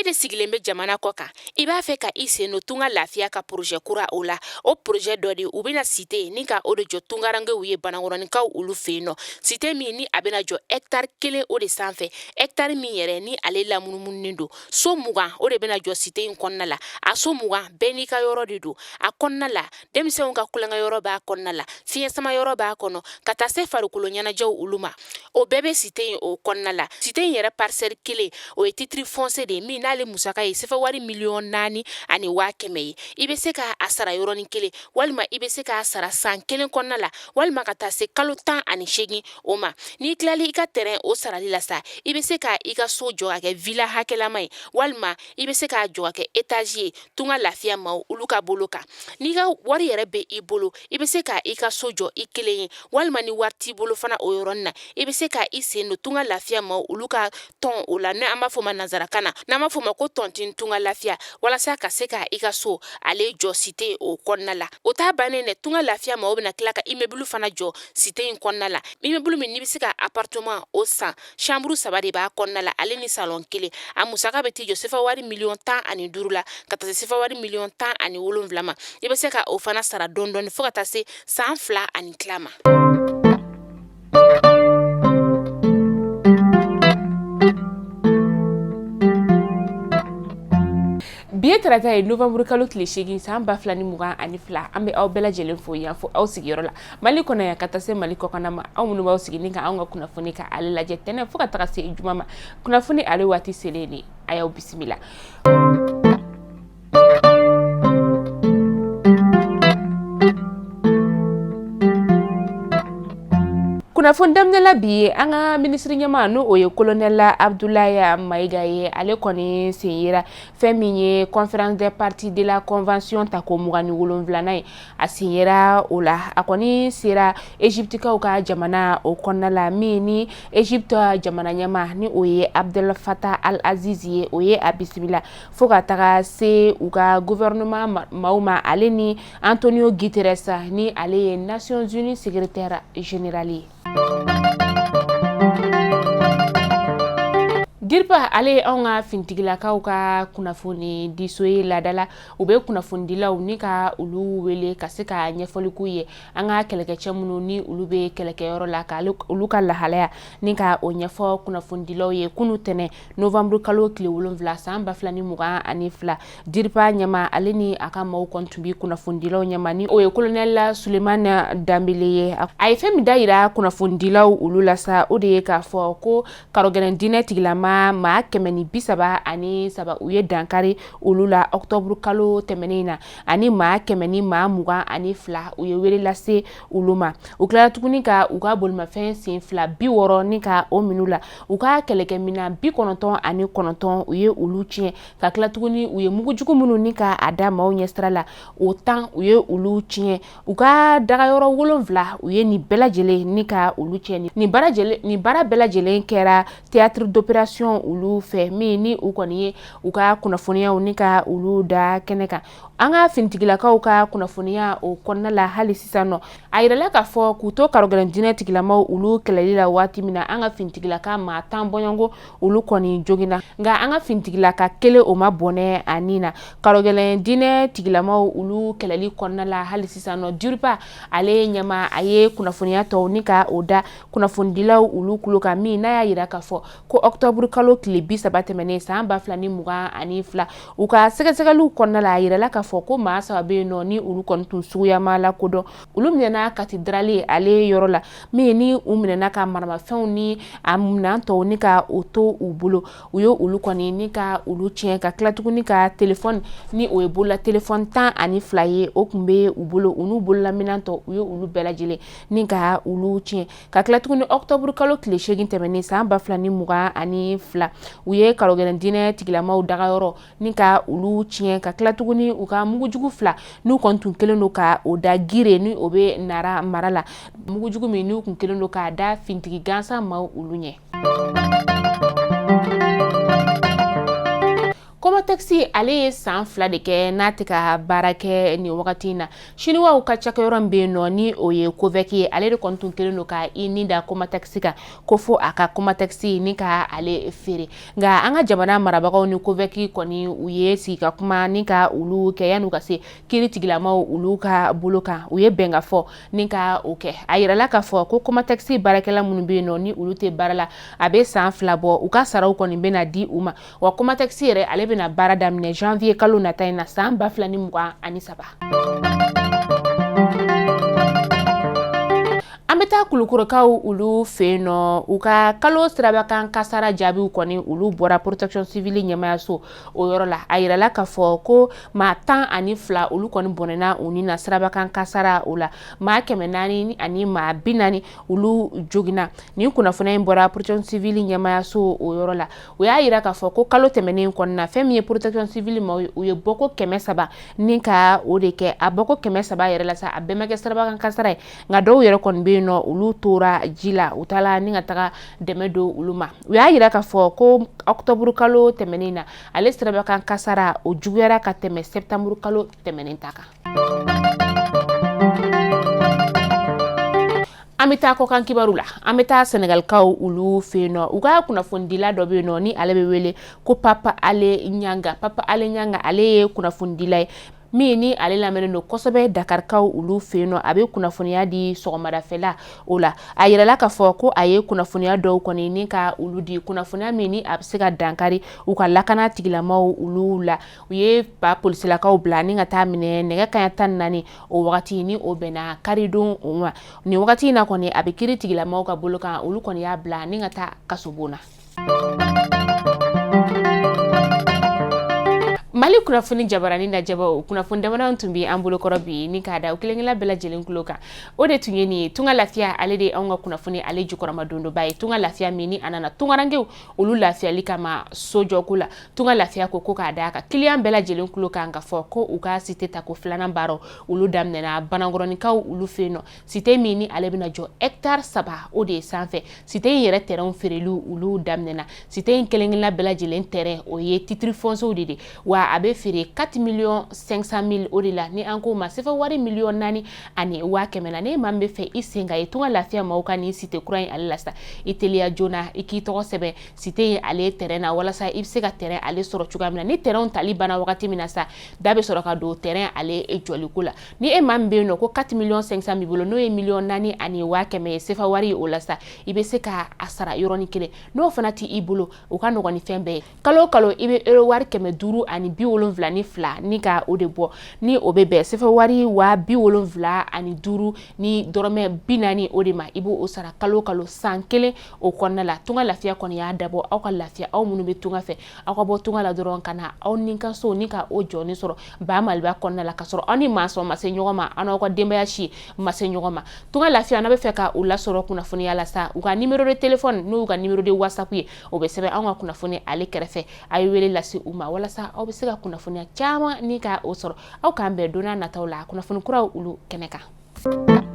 e de sigilen bɛ jamana kɔ kan I b'a fɛ ka I sen no tunga lafiya ka projet kura o la o projet dɔ de u bɛna cité ni ka o de jɔ tungarangew ye banakɔrɔnikaw olu fɛ yen nɔ cité min ni a bɛna jɔ hectare 1 o de sanfɛ hectare min yɛrɛ ni ale lamunumunen don so 20 o de bɛna jɔ cité in kɔnɔna la a so 20 bɛɛ n'i ka yɔrɔ de don a kɔnɔna la denmisɛnw ka kulonkɛ yɔrɔ b'a kɔnɔna la fiɲɛ sama yɔrɔ b'a kɔnɔ ka taa se farikolo ɲɛnajɛw olu ma o bɛɛ bɛ cité in o kɔnɔna la cité in yɛrɛ parcelle 1 o ye titre foncier de min n'ale musaka ye sefa wari 4,400,000 ani 100,000 ye I bɛ se ka a sara yɔrɔnin kelen walima I bɛ se ka sara san 1 kɔnɔna la walima ka taa se kalo 18 o ma n'i tilali I ka terrain o sarali la sa I bɛ se ka I ka so jɔ ka kɛ villa hakɛlama ye walima I bɛ se ka jɔ ka kɛ étage ye tunga lafiya ma olu ka bolo kan n'i ka wari yɛrɛ bɛ I bolo I bɛ se ka I ka so jɔ I kelen ye walima ni wari t'i bolo fana o yɔrɔnin na I bɛ se ka I sen don tunga lafiya ma olu ka tɔn o la n'an b'a fɔ ma nanzarakan na n'an b'a fɔ ma ko tɔntin tunga lafiya walasa ka se ka I ka so ale jɔ cité o kɔnɔna la o t'a bannen dɛ tunga lafiya ma o bɛna tila ka immeuble fana jɔ cité in kɔnɔna la immeuble min n'i bɛ se ka appartement o san chambre 3 de b'a kɔnɔna la ale ni salon 1 a musaka bɛ t'i jɔ sefa wari 15,000,000 la ka taa se sefa wari 17,000,000 ma I bɛ se ka o fana sara dɔɔni fo ka taa se san 2 ani tila ma. Bi ye tarata ye novembre kalo tile 8 san 2022 an bɛ aw bɛɛ lajɛlen fo yan fo aw sigiyɔrɔ la Mali kɔnɔ yan ka taa se Mali kɔkan ma aw minnu b'aw sigi ni ka anw ka kunnafoni ka ale lajɛ tɛnɛ fo ka taga se juma ma kunnafoni ale waati selen ni a y'aw bisimila. Kunnafoni daminɛla bi an ka ministre ɲɛma no o ye colonel Abdoulaye Maïga ye ale kɔni sen yera fɛn min ye conférence des parties de la convention ta ko 27nan ye a sen yera o la a kɔni sera Egyptikaw ka jamana o kɔnɔna la min ni Egypte jamana ɲɛma ni o ye Abdel Fattah al-Aziz ye o ye a bisimila fo ka taga se u ka gouvernement maaw ma ale ni Antonio Guterres ni ale ye Nations Unies secrétaire général ye. Dirpa ale anw ka fintigilakaw ka kunnafoni diso ye ladala u bɛ kunnafonidilaw ni ka olu wele ka se ka ɲɛfɔli k'u ye an ka kɛlɛkɛcɛ minnu ni olu bɛ kɛlɛkɛyɔrɔ la ka olu ka lahalaya ni ka o ɲɛfɔ kunnafonidilaw ye kunu tɛnɛ novembre kalo tile 7 san 2022 Dirpa ɲɛma ale ni a ka maaw kɔni tun bɛ kunnafonidilaw ɲɛma ni o ye colonel Sulemana Dambele ye a ye fɛn min da yira kunnafonidilaw olu la sa o de ye k'a fɔ ko karogɛlɛn diinɛ tigilama maa 137 u ye dankari olu la octobre kalo tɛmɛnen na ani maa 122 u ye wele lase olu ma u tilala tuguni ka u ka bolimafɛn sen 260 ni ka o minnu la u ka kɛlɛkɛmina 99 u ye olu tiɲɛ ka tila tuguni u ye mugujugu minnu ni ka a da maaw ɲɛsira la o 10 u ye olu tiɲɛ u ka dagayɔrɔ 7 u ye nin bɛɛ lajɛlen ni ka olu tiɲɛ nin baara bɛɛ lajɛlen kɛra théâtre d'opération olu fɛ min ni u kɔni ye u ka kunnafoniyaw ni ka olu da kɛnɛ kan an ka fintigilakaw ka kunnafoniya o kɔnɔna la hali sisan nɔ a yirala k'a fɔ k'u to karogɛlɛn diinɛ tigilamaw olu kɛlɛli la waati min na an ka fintigilaka maa 10 bɔɲɔngo olu kɔni jogina nka an ka fintigilaka kelen o ma bɔnɛ a nin na karogɛlɛn diinɛ tigilamaw olu kɛlɛli kɔnɔna la hali sisan nɔ Dirpa ale ɲɛma a ye kunnafoniya tɔw ni ka o da kunnafonidilaw olu kulo kan min n'a y'a yira k'a fɔ ko octobre kalo tile 30 tɛmɛnen san 2022 u ka sɛgɛsɛgɛliw kɔnɔna la a yirala k'a fɔ ko maa 3 bɛ yen nɔ ni olu kɔni tun suguyama la kodɔn olu minɛna cathédrale ale yɔrɔ la min ni u minɛna ka maramafɛnw ni a minan tɔw ni ka o to u bolo u ye olu kɔni ni ka olu tiɲɛ ka tila tuguni ka téléphone ni o ye bolola téléphone 12 ye o tun bɛ u bolo u n'u bolola minan tɔ u ye olu bɛɛ lajɛlen ni ka olu tiɲɛ ka tila tuguni octobre kalo tile 8 tɛmɛnen san 2022 u ye karogɛlɛn diinɛ tigilamaw dagayɔrɔ ni ka olu tiɲɛ ka tila tuguni u ka mugujugu 2 n'u kɔni tun kelen don ka o da gire ni o bɛ Nara mara la mugujugu min n'u kun kelen don k'a da fintigi gansan ma olu ɲɛ. Comatex ale san fila de kɛ n'a tɛ ka baara kɛ ni wagati na Chinois ka cakɛyɔrɔ bɛ yen nɔ ni o ye Covec ye ale de kɔni tun kelen don ka i ni da Comatex kan ko fo a ka Comatex ni ka ale feere nka an ka jamana marabagaw ni Covec kɔni u ye sigi ka kuma ni ka olu kɛ yan'u ka se kiiri tigilamaw olu ka bolo kan u ye bɛn ka fɔ ni ka o kɛ a yirala ka fɔ ko Comatex baarakɛla minnu bɛ yen nɔ ni olu tɛ baara la a bɛ san fila bɔ u ka saraw kɔni bɛna di u ma wa Comatex yɛrɛ ale bɛna baara daminɛ janvier kalo nata in na san 2023. An bɛ taa Kulukorokaw olu fɛ yen nɔ u ka kalo sirabakan kasara jaabiw kɔni olu bɔra protection civile ɲɛmayaso o yɔrɔ la a yirala ka fɔ ko maa 12 olu kɔni bɔnɛna u ni na sirabakan kasara o la maa 400 ani maa 40 olu jogina nin kunnafoniya in bɔra protection civile ɲɛmayaso o yɔrɔ la u y'a yira ka fɔ ko kalo tɛmɛnen kɔnɔna fɛn min ye protection civile ma u ye bɔko 300 ni ka o de kɛ a bɔko 300 yɛrɛ la sa a bɛɛ ma kɛ sirabakan kasara ye nka dɔw yɛrɛ kɔni bɛ yen nɔ olu tora ji la u taala ni ka taga dɛmɛ don olu ma u y'a yira ka fɔ ko octobre kalo tɛmɛnen na ale sirabakan kasara o juguyara ka tɛmɛ septembre kalo tɛmɛnen ta kan. An bɛ taa kɔkan kibaru la an bɛ taa Senegalikaw olu fɛ yen nɔ u ka kunnafonidila dɔ bɛ yen nɔ ni ale bɛ wele ko Papa Ale Ɲanga ale ye kunnafonidila ye min ni ale lamɛnnen don kosɛbɛ Dakarikaw olu fɛ yen nɔ a bɛ kunnafoniya di sɔgɔmadafɛla o la a yirala ka fɔ ko a ye kunnafoniya dɔw kɔni ni ka olu di kunnafoniya min ni a bɛ se ka dankari u ka lakana tigilamaw olu la u ye ba polisilakaw bila ni ka taa minɛ nɛgɛ kanɲɛ 14 o wagati ni o bɛnna karidon o ma nin wagati in na kɔni a bɛ kiiri tigilamaw ka bolo kan olu kɔni y'a bila ni ka taa kasobon na. Mali kunnafoni jabarani najɛbaw kunnafoni damadɔ tun bɛ an bolokɔrɔ bi ni k'a da u kelenkelen bɛɛ lajɛlen tulo kan o de tun ye nin ye tunga lafiya ale de anw ka kunnafoni ale jukɔrɔma dondoba ye tunga lafiya min ni a nana tungarankew olu lafiyali kama sojɔko la tunga lafiya ko k'a da kan client bɛɛ lajɛlen tulo kan ka fɔ ko u ka cité ta ko filanan baaraw olu daminɛna Banangɔrɔnikaw olu fɛ yen nɔ cité min ni ale bɛna jɔ hectare 3 o de ye sanfɛ cité in yɛrɛ terrain feereli olu daminɛna cité in kelenkelen bɛɛ lajɛlen terrain o ye titre foncier de wa a bɛ feere 4,500,000 o de la ni an ko ma sefa wari 4,400,000 ani 100,000 na ne ma bɛ fɛ i sen ka ye tunga lafiya maaw ka ni cité kura in ale la sa i teliya joona i k'i tɔgɔ sɛbɛn cité in ale terrain na walasa i bɛ se ka terrain ale sɔrɔ cogoya min na ni terrain tali bana wagati min na sa da bɛ sɔrɔ ka don terrain ale jɔliko la ni e ma bɛ yen nɔ ko 4,500,000 b'i bolo n'o ye 4,400,000 ani 100,000 ye sefa wari o la sa i bɛ se ka a sara yɔrɔnin kelen n'o fana t'i i bolo o ka nɔgɔn ni fɛn bɛɛ ye kalo kalo i bɛ euro wari 500 ani 72 ni ka o de bɔ ni o bɛ bɛn sefa wari 75 ni dɔrɔmɛ 40 o de ma i b'o sara kalo kalo san kelen o kɔnɔna la tunga lafiya kɔni y'a dabɔ aw ka lafiya aw minnu bɛ tunga fɛ aw ka bɔ tunga la dɔrɔn ka na aw ni ka so ni ka o jɔni sɔrɔ ba maliba kɔnɔna la ka sɔrɔ aw ni maa sɔn ma se ɲɔgɔn ma an n'aw ka denbaya si ma se ɲɔgɔn ma tunga lafiya n'a bɛ fɛ ka u lasɔrɔ kunnafoniya la sa u ka numéro de téléphone n'u ka numéro de WhatsApp ye o bɛ sɛbɛn anw ka kunnafoni ale kɛrɛfɛ a ye wele lase u ma walasa aw bɛ se ka kunnafoniya caman ni ka o sɔrɔ aw k'an bɛn don n'a nataw la kunnafoni kuraw olu kɛnɛ kan.